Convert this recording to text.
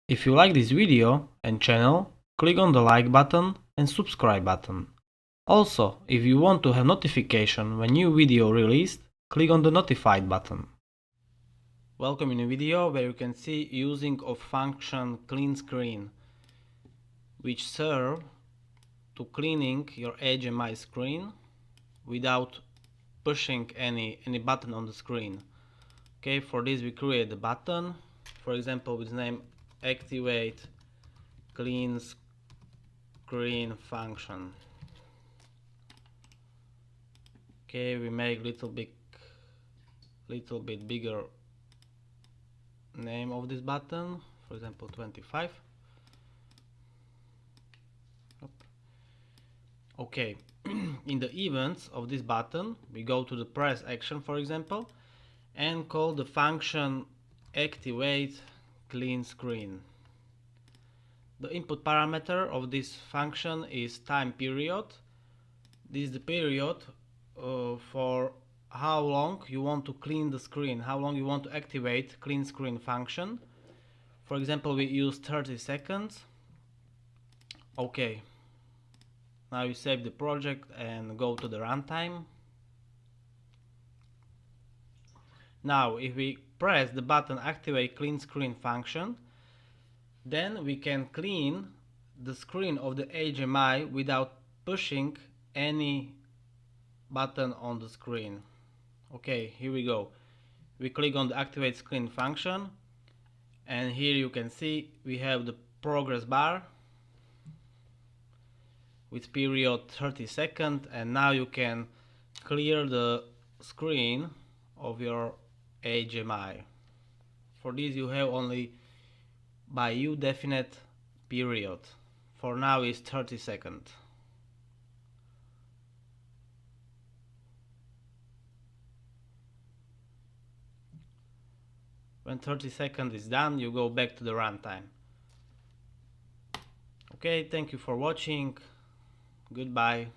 If you like this video and channel, click on the like button and subscribe button. Also, if you want to have notification when new video released, click on the notified button. Welcome in a video where you can see using of function clean screen, which serve to cleaning your HMI screen without pushing any button on the screen. Okay, for this we create a button, for example with name activate clean screen function. Okay, we make little bit bigger name of this button, for example 25. Okay, in the events of this button we go to the press action, for example, and call the function activate clean screen. The input parameter of this function is time period. This is the period for how long you want to clean the screen, how long you want to activate clean screen function. For example, we use 30 seconds. Okay, now you save the project and go to the runtime. Now if we press the button activate clean screen function, then we can clean the screen of the HMI without pushing any button on the screen. Okay, here we go. We click on the activate screen function, and here you can see we have the progress bar with period 30 seconds, and now you can clear the screen of your HMI. For this you have only by definite period. For now is 30 seconds. When 30 seconds is done, you go back to the runtime. Okay, thank you for watching. Goodbye.